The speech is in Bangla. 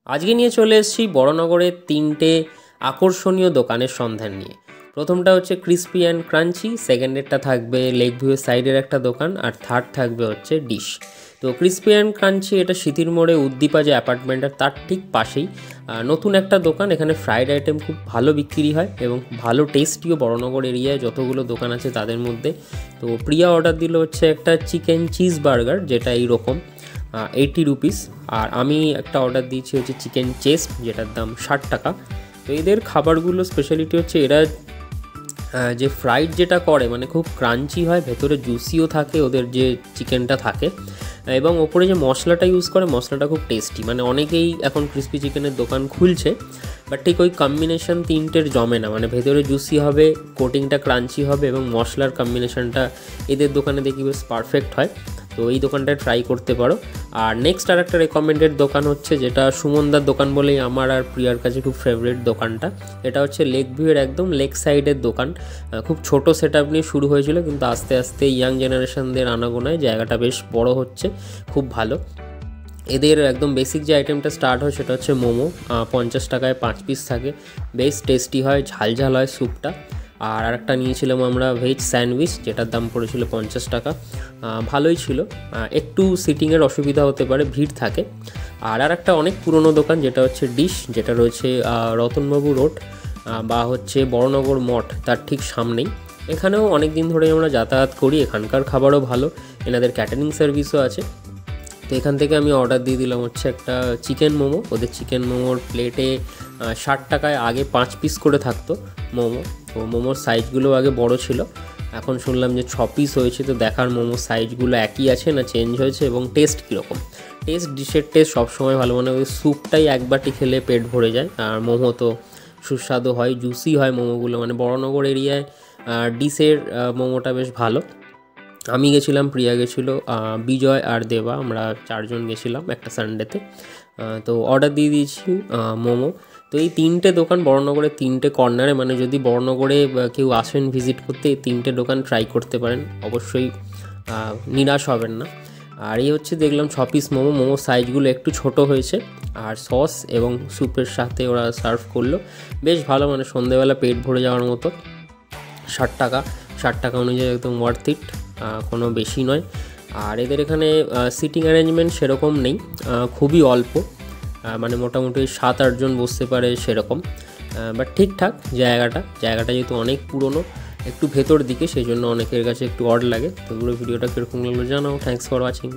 আজকে নিয়ে চলে এসেছি বড়নগরের 3টে আকর্ষণীয় দোকানের সন্ধান নিয়ে। প্রথমটা হচ্ছে ক্রিস্পি অ্যান্ড ক্রাঞ্চি, সেকেন্ডেরটা থাকবে লেক ভিউয়ের সাইডের একটা দোকান, আর থার্ড থাকবে হচ্ছে ডিশ। তো ক্রিস্পি অ্যান্ড ক্রাঞ্চি এটা সিতির মোড়ে উদ্দীপা যে অ্যাপার্টমেন্টটা তার ঠিক পাশেই নতুন একটা দোকান। এখানে ফ্রাইড আইটেম খুব ভালো বিক্রি হয় এবং ভালো টেস্টিও বড়নগর এরিয়ায় যতগুলো দোকান আছে তাদের মধ্যে। তো প্রিয়া অর্ডার দিল হচ্ছে একটা চিকেন চিজ বার্গার, যেটা এইরকম 80 রুপিস, আর আমি একটা অর্ডার দিয়েছি হচ্ছে চিকেন চেস্ট, যেটার দাম 60 টাকা। তো এদের খাবারগুলো স্পেশালিটি হচ্ছে এরা যে ফ্রাইড যেটা করে মানে খুব ক্রাঞ্চি হয়, ভেতরে জুসিও থাকে ওদের যে চিকেনটা থাকে, এবং ওপরে যে মশলাটা ইউজ করে মশলাটা খুব টেস্টি। মানে অনেকেই এখন ক্রিস্পি চিকেনের দোকান খুলছে, বাট ঠিক ওই কম্বিনেশন তিনটের জমে না। মানে ভেতরে জুসি হবে, কোটিংটা ক্রাঞ্চি হবে, এবং মশলার কম্বিনেশনটা এদের দোকানে দেখি বেশ পারফেক্ট হয়। তো এই দোকানটা ট্রাই করতে পারো। আর নেক্সট আর একটা রেকমেন্ডেড দোকান হচ্ছে, যেটা সুমনদার দোকান বলেই আমার আর প্রিয়ার কাছে খুব ফেভারিট দোকানটা। এটা হচ্ছে লেক ভিউয়ের একদম লেক সাইডের দোকান। খুব ছোট সেট আপ নিয়ে শুরু হয়েছিল, কিন্তু আস্তে আস্তে ইয়াং জেনারেশনদের আনাগোনায় জায়গাটা বেশ বড় হচ্ছে, খুব ভালো। এদের একদম বেসিক যে আইটেমটা স্টার্ট হয় সেটা হচ্ছে মোমো, 50 টাকায় 5 পিস থাকে, বেশ টেস্টি হয়, ঝালঝাল হয় স্যুপটা। আর আরেকটা নিয়েছিলাম আমরা ভেজ স্যান্ডউইচ, যেটার দাম পড়েছিল 50 টাকা, ভালোই ছিল। একটু সিটিংয়ের অসুবিধা হতে পারে, ভিড় থাকে। আর একটা অনেক পুরনো দোকান যেটা হচ্ছে ডিশ, যেটা রয়েছে রতনবাবু রোড বা হচ্ছে বড়নগর মঠ তার ঠিক সামনেই। এখানেও অনেক দিন ধরেই আমরা যাতায়াত করি, এখানকার খাবারও ভালো, এনাদের ক্যাটারিং সার্ভিসও আছে। তো এখান থেকে আমি অর্ডার দিয়ে দিলাম হচ্ছে একটা চিকেন মোমো। ওদের চিকেন মোমোর প্লেটে 60 টাকায় আগে 5 পিস করে থাকতো মোমো। তো মোমোর সাইজগুলো আগে বড় ছিল, এখন শুনলাম যে 6 পিস হয়েছে। তো দেখার মোমোর সাইজগুলো একই আছে না চেঞ্জ হয়েছে, এবং টেস্ট কীরকম। ডিশের টেস্ট সবসময় ভালো, মানে ওই স্যুপটাই এক বাটি খেলে পেট ভরে যায়। আর মোমো তো সুস্বাদু হয়, জুসি হয় মোমোগুলো। মানে বড়নগর এরিয়ায় ডিশের মোমোটা বেশ ভালো। আমি গেছিলাম, প্রিয়া গেছিলো, বিজয় আর দেবা, আমরা 4 জন গেছিলাম একটা সানডেতে। তো অর্ডার দিয়ে দিয়েছি মোমো। তো এই 3টে দোকান বড়নগরে 3টে কর্নারে, মানে যদি বড়নগরে কেউ আসেন ভিজিট করতে, এই 3টে দোকান ট্রাই করতে পারেন, অবশ্যই নিরাশ হবেন না। আর এই হচ্ছে দেখলাম 6 পিস মোমো সাইজগুলো একটু ছোট হয়েছে, আর সস এবং স্যুপের সাথে ওরা সার্ভ করলো, বেশ ভালো। মানে সন্ধেবেলা পেট ভরে যাওয়ার মতো। 60 টাকা অনুযায়ী একদম ওয়ার্থ ইট, কোনো বেশি নয়। আর এদের এখানে সিটিং অ্যারেঞ্জমেন্ট সেরকম নেই, খুবই অল্প, মানে মোটামুটি 7-8 জন বসতে পারে সেরকম। বাট ঠিকঠাক জায়গাটা যেহেতু অনেক পুরনো, একটু ভেতর দিকে, সেই জন্য অনেকের কাছে একটু অড লাগে। তো পুরো ভিডিওটা কীরকম লাগলো জানাও। Thanks for watching.